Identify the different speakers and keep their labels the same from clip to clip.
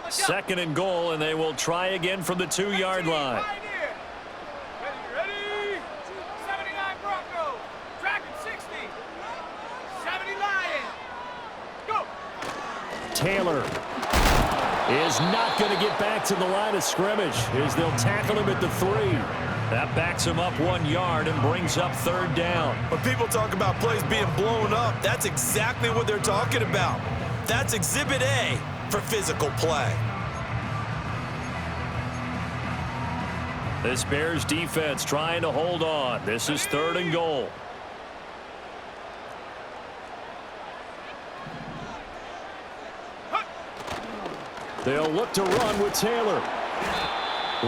Speaker 1: Second and goal, and they will try again from the 2-yard line.
Speaker 2: Ready? 79 Broncos. Tracking 60. 70 Lions. Go.
Speaker 1: Taylor is not going to get back to the line of scrimmage as they'll tackle him at the 3. That backs him up 1 yard and brings up third down.
Speaker 3: When people talk about plays being blown up, that's exactly what they're talking about. That's Exhibit A for physical play.
Speaker 1: This Bears defense trying to hold on. This is third and goal. They'll look to run with Taylor.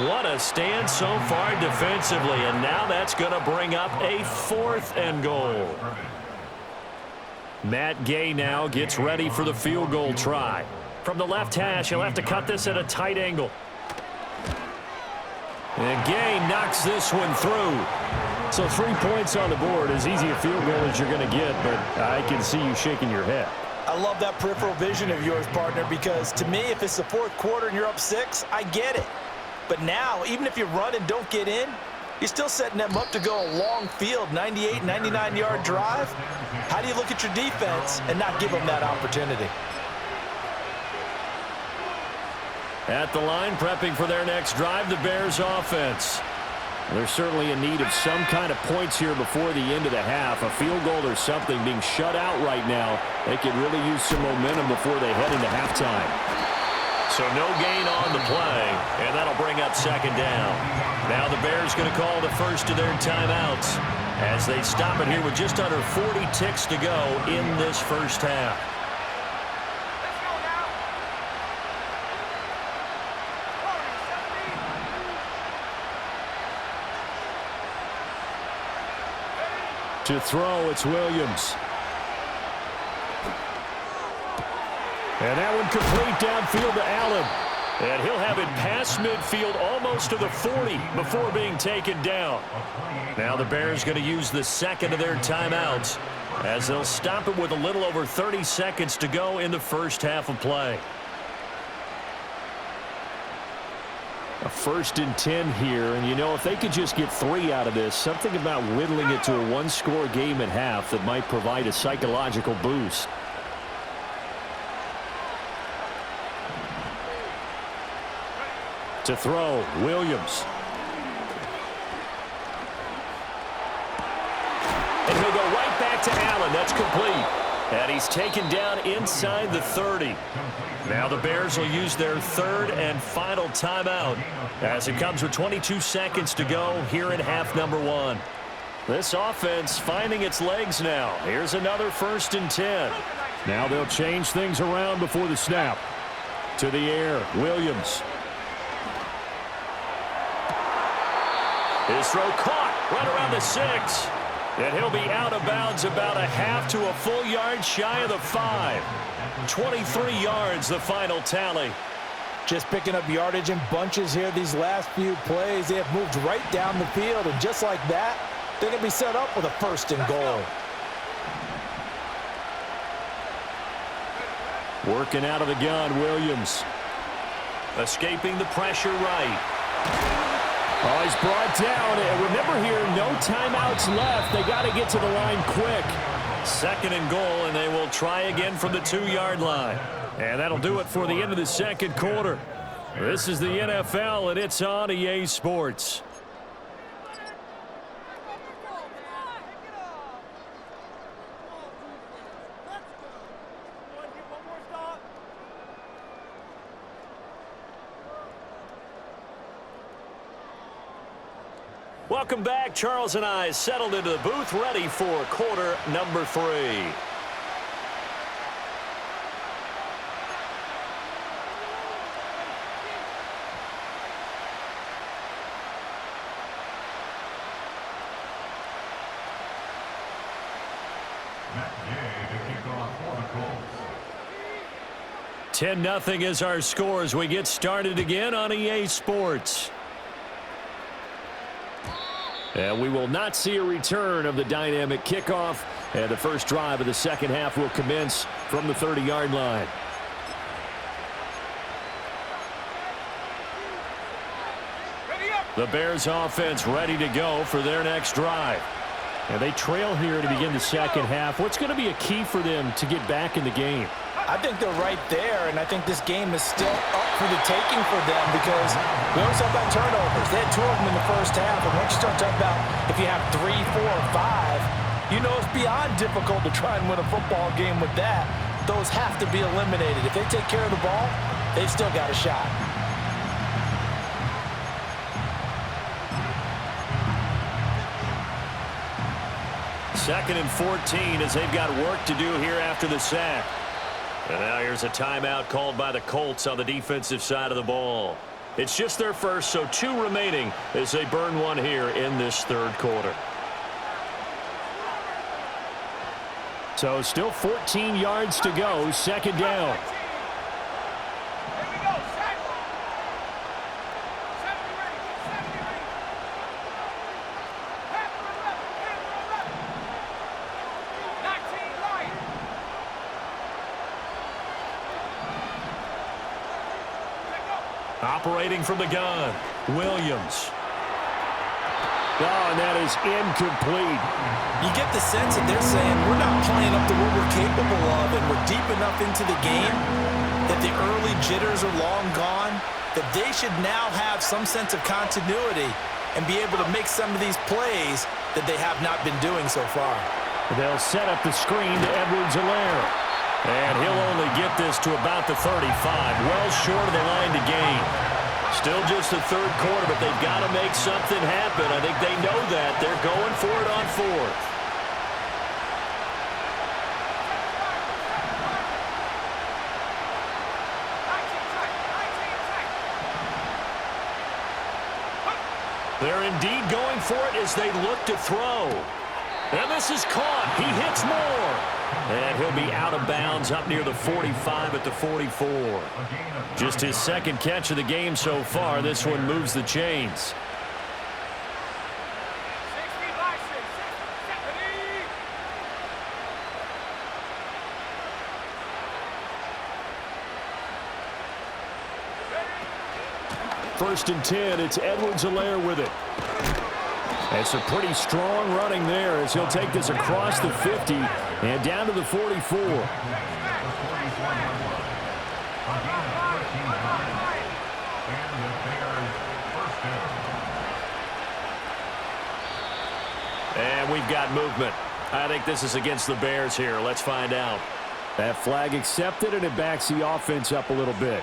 Speaker 1: What a stand so far defensively, and now that's going to bring up a 4th and goal. Matt Gay now gets ready for the field goal try. From the left hash, he'll have to cut this at a tight angle. And Gay knocks this one through. So 3 points on the board, as easy a field goal as you're going to get, but I can see you shaking your head.
Speaker 3: I love that peripheral vision of yours, partner, because to me, if it's the 4th quarter and you're up 6, I get it. But now, even if you run and don't get in, you're still setting them up to go a long field, 98, 99-yard drive. How do you look at your defense and not give them that opportunity?
Speaker 1: At the line, prepping for their next drive, the Bears offense. They're certainly in need of some kind of points here before the end of the half. A field goal or something being shut out right now. They could really use some momentum before they head into halftime. So no gain on the play, and that'll bring up second down. Now the Bears going to call the first of their timeouts as they stop it here with just under 40 ticks to go in this first half. To throw, it's Williams. And that one complete downfield to Allen. And he'll have it past midfield almost to the 40 before being taken down. Now the Bears going to use the second of their timeouts as they'll stop it with a little over 30 seconds to go in the first half of play. A 1st and 10 here, and you know, if they could just get 3 out of this, something about whittling it to a 1-score game at half that might provide a psychological boost. To throw, Williams. And he'll go right back to Allen. That's complete. And he's taken down inside the 30. Now the Bears will use their 3rd and final timeout as it comes with 22 seconds to go here in half number 1. This offense finding its legs now. Here's another 1st and 10. Now they'll change things around before the snap. To the air, Williams. His throw caught right around the 6. And he'll be out of bounds about a half to a full yard shy of the 5. 23 yards, the final tally.
Speaker 3: Just picking up yardage in bunches here these last few plays. They have moved right down the field, and just like that, they're going to be set up with a 1st and goal.
Speaker 1: Working out of the gun, Williams. Escaping the pressure right. Oh, he's brought down. And remember here, no timeouts left. They got to get to the line quick. 2nd and goal, and they will try again from the 2-yard line. And that'll do it for the end of the second quarter. This is the NFL, and it's on EA Sports. Welcome back. Charles and I settled into the booth, ready for quarter number 3.
Speaker 4: Matt Gay to kick off for the Colts.
Speaker 1: 10-0 is our score as we get started again on EA Sports. And we will not see a return of the dynamic kickoff. And the first drive of the second half will commence from the 30-yard line. The Bears offense ready to go for their next drive. And they trail here to begin the second half. What's going to be a key for them to get back in the game?
Speaker 3: I think they're right there, and I think this game is still up for the taking for them because we always talk about turnovers. They had 2 of them in the first half, and once you start talking about if you have 3, 4, or 5, you know it's beyond difficult to try and win a football game with that. Those have to be eliminated. If they take care of the ball, they've still got a shot.
Speaker 1: Second and 14 as they've got work to do here after the sack. And now here's a timeout called by the Colts on the defensive side of the ball. It's just their first, so 2 remaining as they burn one here in this third quarter. So still 14 yards to go, second down. Operating from the gun, Williams. Oh, and that is incomplete.
Speaker 3: You get the sense that they're saying we're not playing up to what we're capable of, and we're deep enough into the game that the early jitters are long gone, that they should now have some sense of continuity and be able to make some of these plays that they have not been doing so far.
Speaker 1: They'll set up the screen to Edwards-Helaire. And he'll only get this to about the 35, well short of the line to gain. Still just the third quarter, but they've got to make something happen. I think they know that. They're going for it on 4th. They're indeed going for it as they look to throw. And this is caught. He hits more. And he'll be out of bounds up near the 45 at the 44. Just his second catch of the game so far. This one moves the chains. First and 10, it's Edwards-Helaire with it. That's a pretty strong running there as he'll take this across the 50 and down to the 44. And we've got movement. I think this is against the Bears here. Let's find out. That flag accepted, and it backs the offense up a little bit.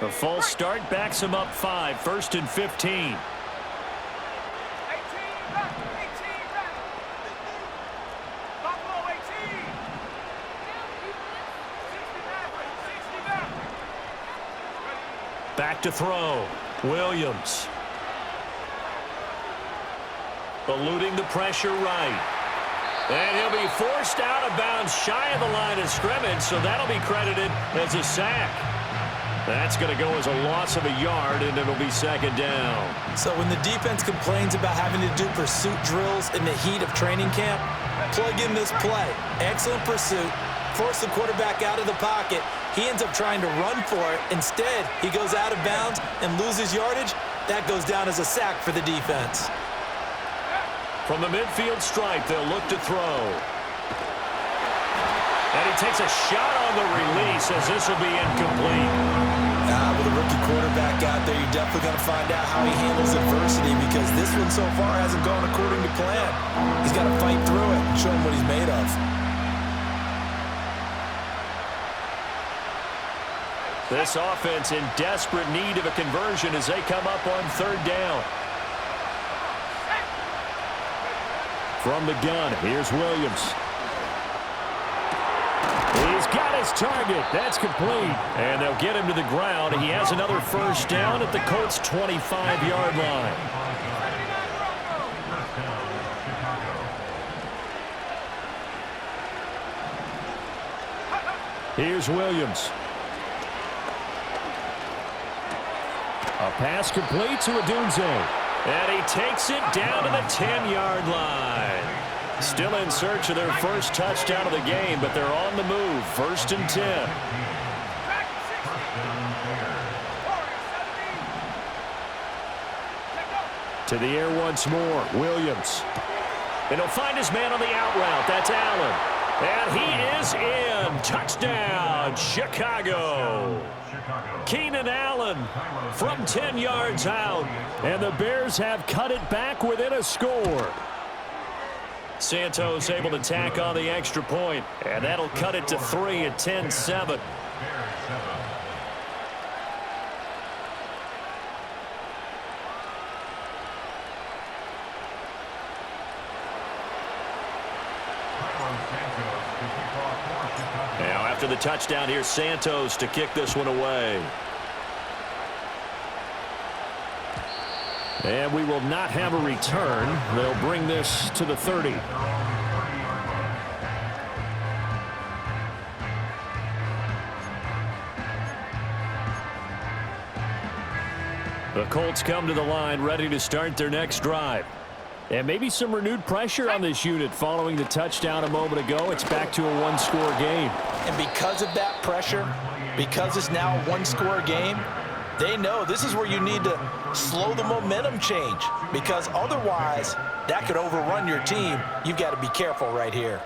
Speaker 1: A false start backs him up 5, first and 15. Back to throw. Williams. Eluding the pressure right. And he'll be forced out of bounds shy of the line of scrimmage, so that'll be credited as a sack. That's going to go as a loss of a yard, and it'll be second down.
Speaker 3: So when the defense complains about having to do pursuit drills in the heat of training camp, plug in this play. Excellent pursuit. Force the quarterback out of the pocket. He ends up trying to run for it. Instead, he goes out of bounds and loses yardage. That goes down as a sack for the defense.
Speaker 1: From the midfield stripe, they'll look to throw. And he takes a shot on the release as this will be incomplete.
Speaker 3: With a rookie quarterback out there, you're definitely going to find out how he handles adversity because this one so far hasn't gone according to plan. He's got to fight through it and show him what he's made of.
Speaker 1: This offense in desperate need of a conversion as they come up on third down. From the gun, here's Williams. He's got his target. That's complete. And they'll get him to the ground. He has another first down at the Colts' 25-yard line. Here's Williams. A pass complete to Odunze. And he takes it down to the 10-yard line. Still in search of their first touchdown of the game, but they're on the move. First and 10. To the air once more. Williams. And he'll find his man on the out route. That's Allen. And he is in. Touchdown, Chicago. Keenan Allen from 10 yards out. And the Bears have cut it back within a score. Santos able to tack on the extra point. And that'll cut it to 3 at 10-7. Now after the touchdown, here's Santos to kick this one away. And we will not have a return. They'll bring this to the 30. The Colts come to the line ready to start their next drive. And maybe some renewed pressure on this unit following the touchdown a moment ago. It's back to a one-score game.
Speaker 3: And because of that pressure, because it's now a one-score game, they know this is where you need to slow the momentum change, because otherwise that could overrun your team. You've got to be careful right here.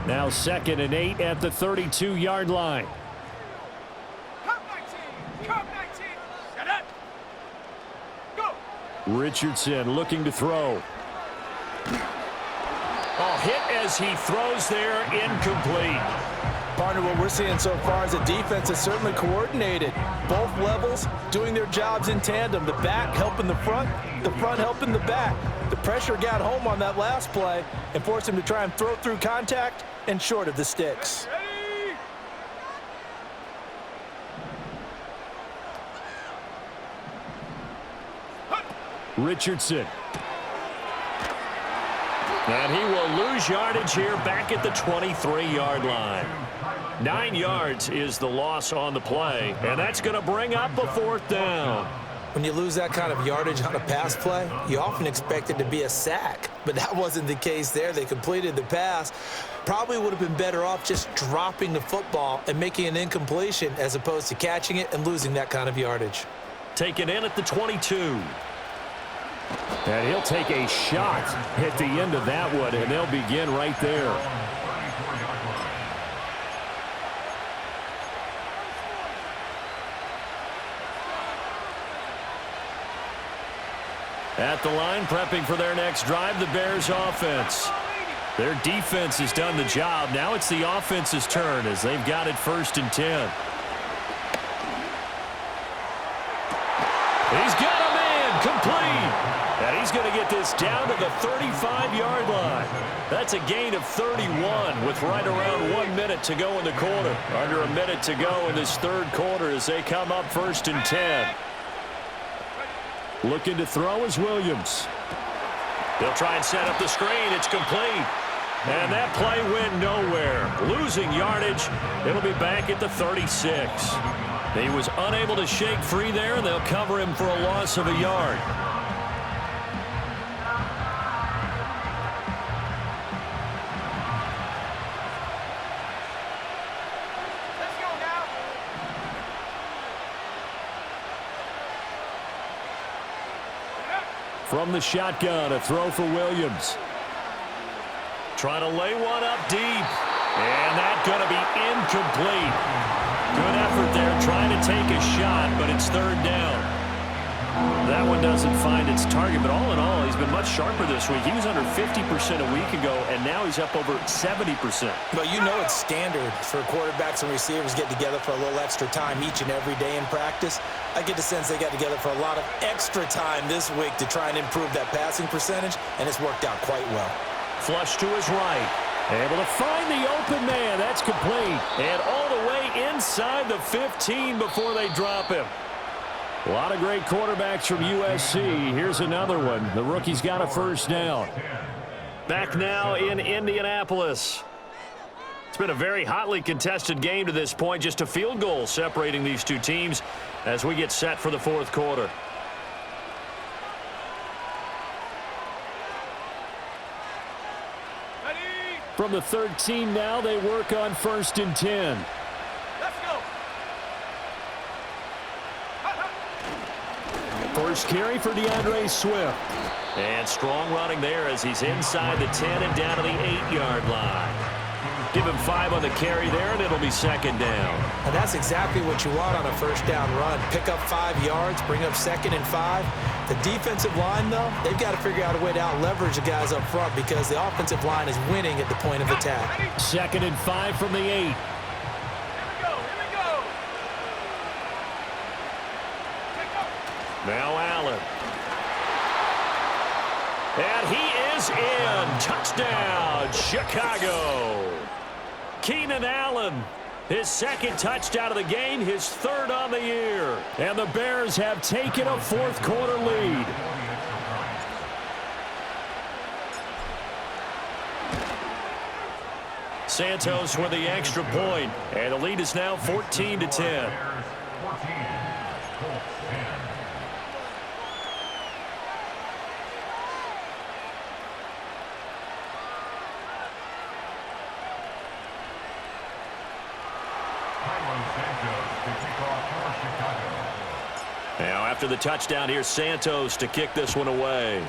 Speaker 1: Now 2nd and 8 at the 32-yard line. Richardson looking to throw. Oh, hit as he throws there, incomplete.
Speaker 3: Partner, what we're seeing so far is a defense that's certainly coordinated. Both levels doing their jobs in tandem. The back helping the front helping the back. The pressure got home on that last play and forced him to try and throw through contact and short of the sticks.
Speaker 1: Richardson. And he will lose yardage here back at the 23-yard line. 9 yards is the loss on the play, and that's going to bring up a 4th down.
Speaker 3: When you lose that kind of yardage on a pass play, you often expect it to be a sack, but that wasn't the case there. They completed the pass. Probably would have been better off just dropping the football and making an incompletion as opposed to catching it and losing that kind of yardage.
Speaker 1: Taken in at the 22. And he'll take a shot at the end of that one, and they'll begin right there. At the line, prepping for their next drive, the Bears offense. Their defense has done the job. Now it's the offense's turn as they've got it 1st and 10. He's got a man complete. And he's going to get this down to the 35-yard line. That's a gain of 31 with right around 1 minute to go in the quarter. Under a minute to go in this 3rd quarter as they come up 1st and 10. Looking to throw is Williams. They'll try and set up the screen. It's complete. And that play went nowhere. Losing yardage. It'll be back at the 36. He was unable to shake free there, and they'll cover him for a loss of a yard. From the shotgun, a throw for Williams. Trying to lay one up deep. And that's going to be incomplete. Good effort there trying to take a shot, but it's 3rd down. That one doesn't find its target, but all in all, he's been much sharper this week. He was under 50% a week ago, and now he's up over 70%.
Speaker 3: Well, you know it's standard for quarterbacks and receivers get together for a little extra time each and every day in practice. I get the sense they got together for a lot of extra time this week to try and improve that passing percentage, and it's worked out quite well.
Speaker 1: Flush to his right. Able to find the open man. That's complete. And all the way inside the 15 before they drop him. A lot of great quarterbacks from USC. Here's another one. The rookie's got a 1st down. Back now in Indianapolis. It's been a very hotly contested game to this point. Just a field goal separating these two teams as we get set for the 4th quarter. From the 13 now, they work on 1st and 10.
Speaker 2: Let's go.
Speaker 1: First carry for DeAndre Swift.
Speaker 5: And strong running there as he's inside the 10 and down to the 8-yard line. Give him 5 on the carry there, and it'll be second down.
Speaker 3: And that's exactly what you want on a first down run. Pick up 5 yards, bring up 2nd and 5. The defensive line, though, they've got to figure out a way to out-leverage the guys up front because the offensive line is winning at the point of attack.
Speaker 1: 2nd and 5 from the 8.
Speaker 2: Here we go.
Speaker 5: Now Allen. And he is in. Touchdown, Chicago. Keenan Allen, his 2nd touchdown of the game, his 3rd on the year.
Speaker 1: And the Bears have taken a fourth-quarter lead.
Speaker 5: Santos with the extra point, and the lead is now 14-10. Now after the touchdown, here's Santos to kick this one away.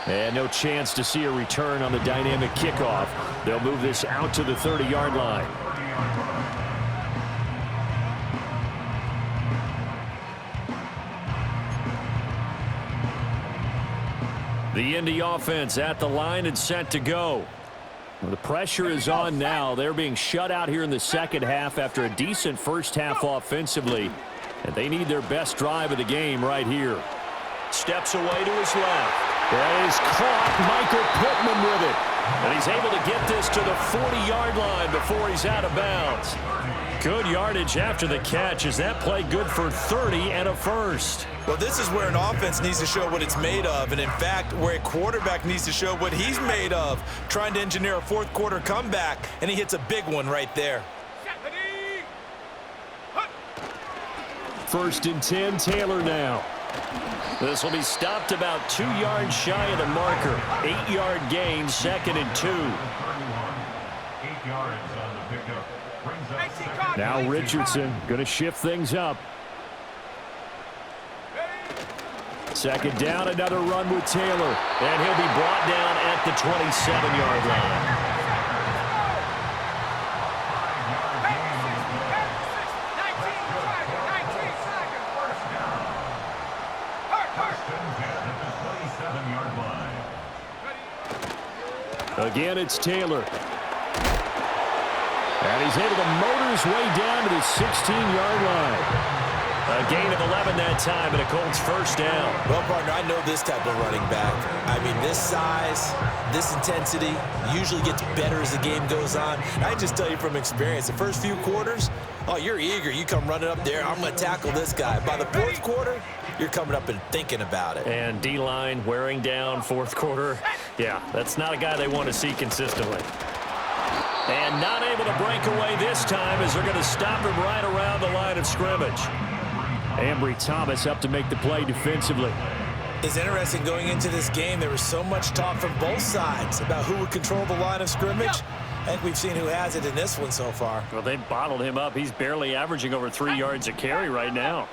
Speaker 1: And no chance to see a return on the dynamic kickoff. They'll move this out to the 30-yard line. The Indy offense at the line and set to go. The pressure is on now. They're being shut out here in the second half after a decent first half offensively. And they need their best drive of the game right here.
Speaker 5: Steps away to his left.
Speaker 1: That is caught. Michael Pittman with it.
Speaker 5: And he's able to get this to the 40-yard line before he's out of bounds. Good yardage after the catch. Is that play good for 30 and a first?
Speaker 3: Well, this is where an offense needs to show what it's made of, and in fact, where a quarterback needs to show what he's made of, trying to engineer a fourth-quarter comeback, and he hits a big one right there.
Speaker 1: 1st and 10, Taylor now.
Speaker 5: This will be stopped about 2 yards shy of the marker. 8-yard gain, 2nd and 2.
Speaker 4: 8 yards on the pickup. Brings up
Speaker 1: Now Richardson going to shift things up. 2nd down, another run with Taylor.
Speaker 5: And he'll be brought down at the 27-yard line.
Speaker 1: Again, it's Taylor. And he's able to motor his way down to the 16-yard line.
Speaker 5: A gain of 11 that time, and a Colts first down.
Speaker 3: Well, partner, I know this type of running back. I mean, this size, this intensity usually gets better as the game goes on. I just tell you from experience, the first few quarters, oh, you're eager. You come running up there, I'm going to tackle this guy. By the fourth quarter, you're coming up and thinking about it.
Speaker 5: And D-line wearing down fourth quarter. Yeah, that's not a guy they want to see consistently. And not able to break away this time as they're going to stop him right around the line of scrimmage.
Speaker 1: Ambry Thomas up to make the play defensively.
Speaker 3: It's interesting going into this game. There was so much talk from both sides about who would control the line of scrimmage. I think we've seen who has it in this one so far.
Speaker 5: Well, they bottled him up. He's barely averaging over 3 yards a carry right now.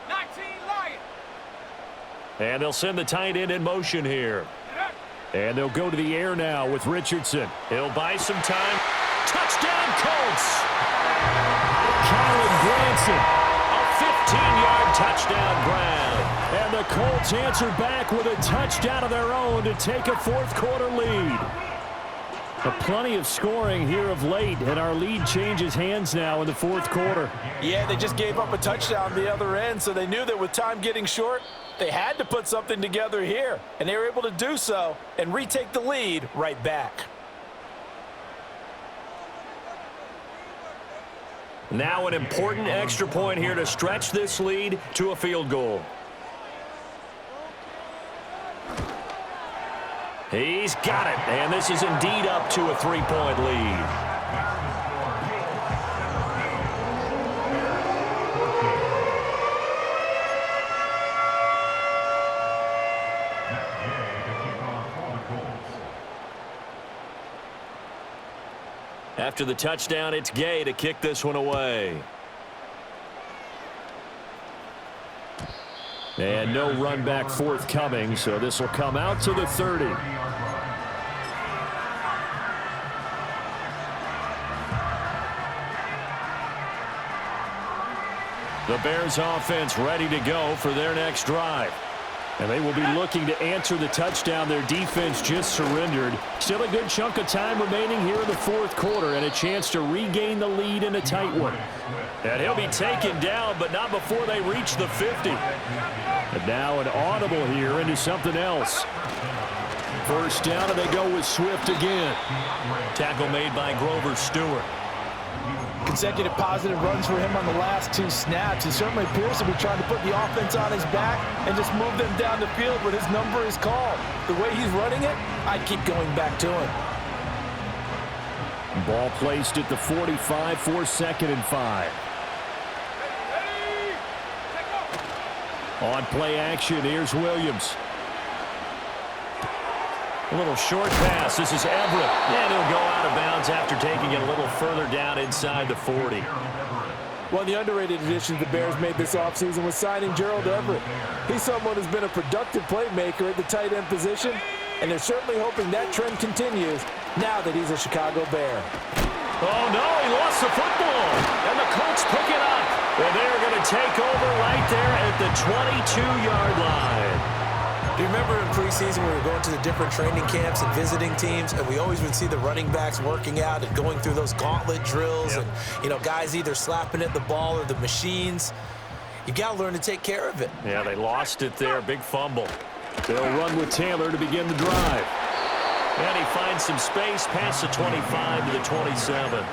Speaker 2: 19 Lion.
Speaker 1: And they'll send the tight end in motion here. And they'll go to the air now with Richardson.
Speaker 5: He'll buy some time. Touchdown, Colts!
Speaker 1: Kylan Granson.
Speaker 5: A 15-yard touchdown grab.
Speaker 1: And the Colts answer back with a touchdown of their own to take a fourth-quarter lead. Plenty of scoring here of late, and our lead changes hands now in the fourth quarter.
Speaker 3: Yeah, they just gave up a touchdown the other end, so they knew that with time getting short, they had to put something together here, and they were able to do so and retake the lead right back.
Speaker 5: Now an important extra point here to stretch this lead to a field goal. He's got it, and this is indeed up to a 3-point lead. After the touchdown, it's Gay to kick this one away.
Speaker 1: And no run back forthcoming, so this will come out to the 30. The Bears offense ready to go for their next drive. And they will be looking to answer the touchdown their defense just surrendered. Still a good chunk of time remaining here in the fourth quarter and a chance to regain the lead in a tight one.
Speaker 5: And he'll be taken down, but not before they reach the 50.
Speaker 1: And now an audible here into something else. First down, and they go with Swift again.
Speaker 5: Tackle made by Grover Stewart.
Speaker 3: Consecutive positive runs for him on the last 2 snaps. He certainly appears to be trying to put the offense on his back and just move them down the field when his number is called. The way he's running it, I'd keep going back to him.
Speaker 1: Ball placed at the 45 for 2nd and 5. On play action, here's Williams.
Speaker 5: A little short pass. This is Everett. And he'll go out of bounds after taking it a little further down inside the 40.
Speaker 6: One of the underrated additions the Bears made this offseason was signing Gerald Everett. He's someone who's been a productive playmaker at the tight end position, and they're certainly hoping that trend continues now that he's a Chicago Bear.
Speaker 5: Oh, no, he lost the football. And the Colts pick it up. Well, they're going to take over right there at the 22-yard line.
Speaker 3: Do you remember in preseason we were going to the different training camps and visiting teams, and we always would see the running backs working out and going through those gauntlet drills, and, you know, guys either slapping at the ball or the machines. You got to learn to take care of it.
Speaker 5: Yeah, they lost it there. Big fumble.
Speaker 1: They'll run with Taylor to begin the drive.
Speaker 5: And he finds some space past the 25 to the 27.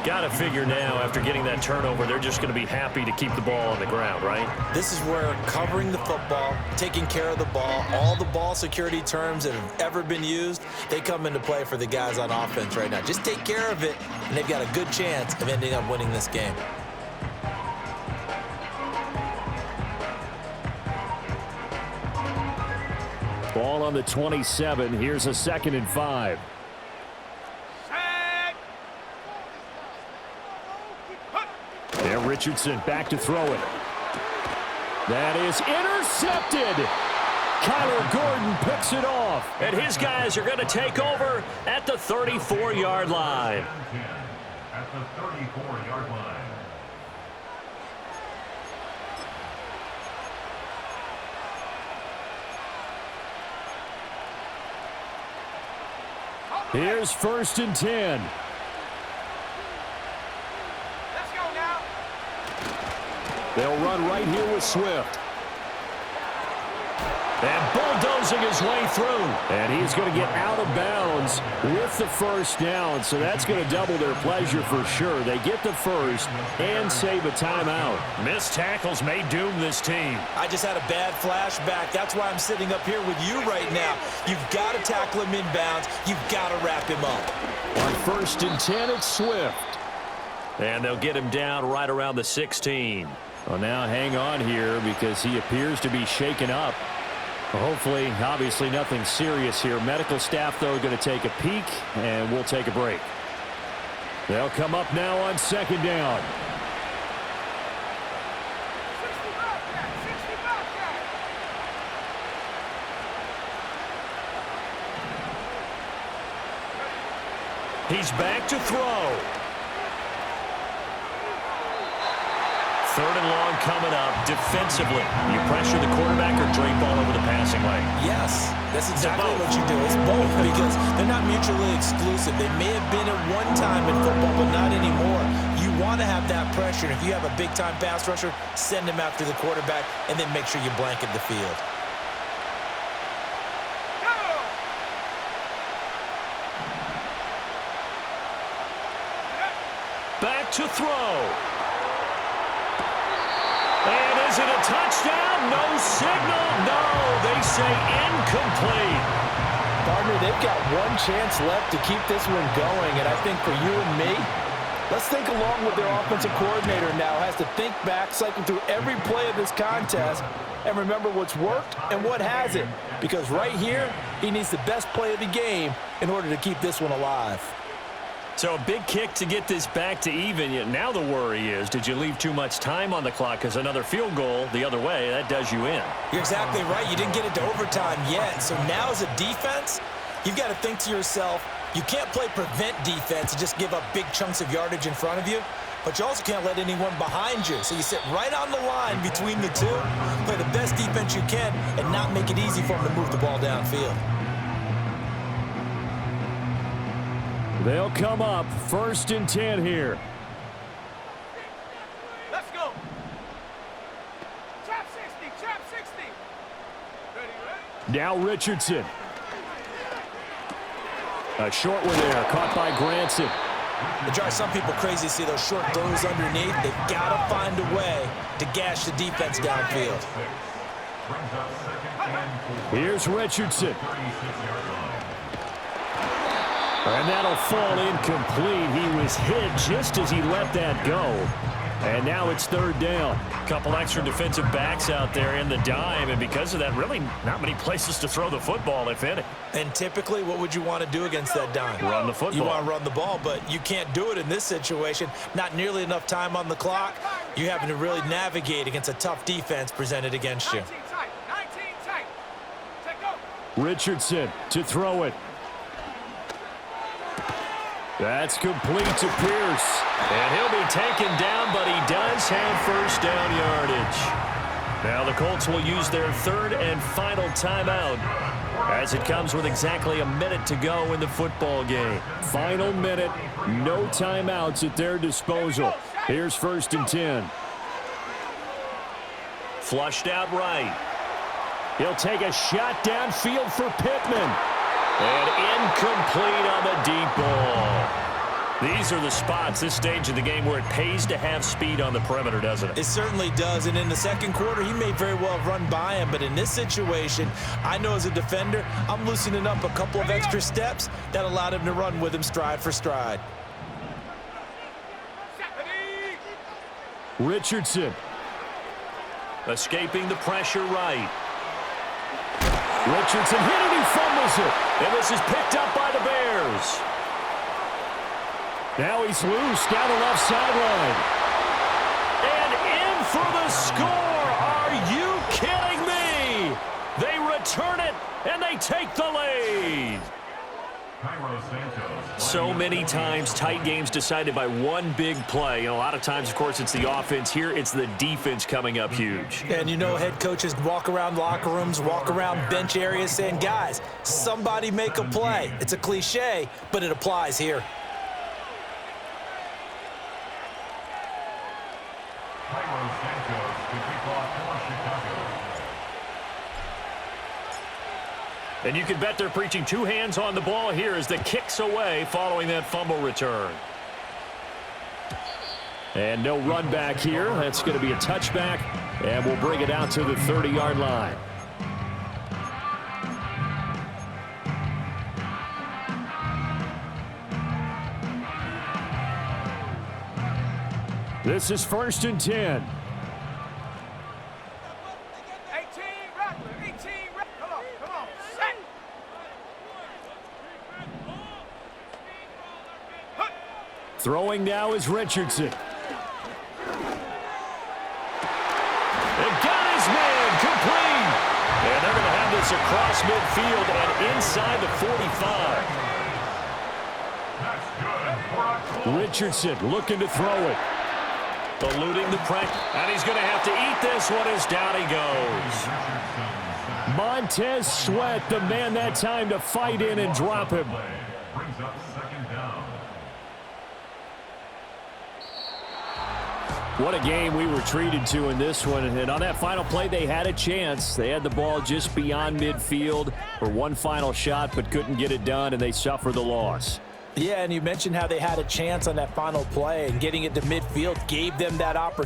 Speaker 5: Got to figure now, after getting that turnover, they're just going to be happy to keep the ball on the ground, right?
Speaker 3: This is where covering the football, taking care of the ball, all the ball security terms that have ever been used, they come into play for the guys on offense right now. Just take care of it, and they've got a good chance of ending up winning this game.
Speaker 1: Ball on the 27. Here's a 2nd and 5. And Richardson back to throw it. That is intercepted. Kyler Gordon picks it off.
Speaker 5: And his guys are going to take over at the 34-yard line.
Speaker 4: At the 34-yard line.
Speaker 1: Here's 1st and 10.
Speaker 2: Let's go now.
Speaker 1: They'll run right here with Swift.
Speaker 5: And bulldozing his way through.
Speaker 1: And he's going to get out of bounds with the first down, so that's going to double their pleasure for sure. They get the first and save a timeout.
Speaker 5: Missed tackles may doom this team.
Speaker 3: I just had a bad flashback. That's why I'm sitting up here with you right now. You've got to tackle him inbounds. You've got to wrap him up.
Speaker 1: On 1st and 10, it's Swift.
Speaker 5: And they'll get him down right around the 16.
Speaker 1: Well, now hang on here because he appears to be shaken up. Hopefully, obviously nothing serious here. Medical staff, though, going to take a peek, and we'll take a break. They'll come up now on 2nd down.
Speaker 5: He's back to throw. 3rd and long coming up. Defensively, you pressure the quarterback or drape all over the passing lane?
Speaker 3: Yes, that's exactly what you do. It's both because they're not mutually exclusive. They may have been at one time in football, but not anymore. You want to have that pressure. If you have a big-time pass rusher, send him after the quarterback, and then make sure you blanket the field.
Speaker 5: Back to throw. And is it a touchdown? No signal. No, they say incomplete.
Speaker 6: Partner, they've got one chance left to keep this one going, and I think for you and me, let's think along with their offensive coordinator now. Has to think back, cycle through every play of this contest, and remember what's worked and what hasn't. Because right here, he needs the best play of the game in order to keep this one alive.
Speaker 5: So a big kick to get this back to even. Yet now the worry is, did you leave too much time on the clock? Because another field goal the other way, that does you in.
Speaker 3: You're exactly right. You didn't get it to overtime yet. So now as a defense, you've got to think to yourself, you can't play prevent defense and just give up big chunks of yardage in front of you. But you also can't let anyone behind you. So you sit right on the line between the two, play the best defense you can, and not make it easy for them to move the ball downfield.
Speaker 1: They'll come up 1st and 10 here.
Speaker 2: Let's go. Trap 60, trap 60. Ready?
Speaker 1: Now Richardson. A short one there, caught by Granson.
Speaker 3: It drives some people crazy to see those short throws underneath. They've got to find a way to gash the defense downfield.
Speaker 1: Here's Richardson. And that'll fall incomplete. He was hit just as he let that go. And now it's 3rd down.
Speaker 5: Couple extra defensive backs out there in the dime, and because of that, really not many places to throw the football, if any.
Speaker 3: And typically, what would you want to do against that dime?
Speaker 5: Run the football.
Speaker 3: You want to run the ball, but you can't do it in this situation. Not nearly enough time on the clock. You're having to really navigate against a tough defense presented against you.
Speaker 2: 19 tight, 19 tight. Take go.
Speaker 1: Richardson to throw it. That's complete to Pierce.
Speaker 5: And he'll be taken down, but he does have 1st down yardage. Now the Colts will use their 3rd and final timeout, as it comes with exactly a minute to go in the football game.
Speaker 1: Final minute, no timeouts at their disposal. Here's 1st and 10.
Speaker 5: Flushed out right.
Speaker 1: He'll take a shot downfield for Pittman.
Speaker 5: And incomplete on the deep ball. These are the spots, this stage of the game, where it pays to have speed on the perimeter, doesn't it?
Speaker 3: It certainly does, and in the 2nd quarter, he may very well run by him, but in this situation, I know as a defender, I'm loosening up a couple of extra steps that allowed him to run with him stride for stride.
Speaker 1: Richardson.
Speaker 5: Escaping the pressure right.
Speaker 1: Richardson hit it, he fumbles it.
Speaker 5: And this is picked up by the Bears.
Speaker 1: Now he's loose down the left sideline.
Speaker 5: And in for the score. Are you kidding me? They return it, and they take the lead. So many times, tight games decided by one big play. And a lot of times, of course, it's the offense. Here, it's the defense coming up huge.
Speaker 3: And you know, head coaches walk around locker rooms, walk around bench areas saying, guys, somebody make a play. It's a cliche, but it applies here.
Speaker 5: And you can bet they're preaching 2 hands on the ball here as the kick's away following that fumble return.
Speaker 1: And no run back here. That's going to be a touchback, and we'll bring it out to the 30-yard line. This is 1st and 10.
Speaker 2: 18, Rattler, 18, Rattler. Come on, set.
Speaker 1: Throwing now is Richardson.
Speaker 5: They got his man complete. And they're going to have this across midfield and inside the 45.
Speaker 1: Richardson looking to throw it.
Speaker 5: Eluding the pressure. And he's going to have to eat this one as down he goes.
Speaker 1: Montez Sweat, the man that time to fight in and drop him.
Speaker 4: Brings up 2nd down.
Speaker 1: What a game we were treated to in this one. And on that final play, they had a chance. They had the ball just beyond midfield for one final shot, but couldn't get it done, and they suffer the loss.
Speaker 3: Yeah, and you mentioned how they had a chance on that final play, and getting it to midfield gave them that opportunity.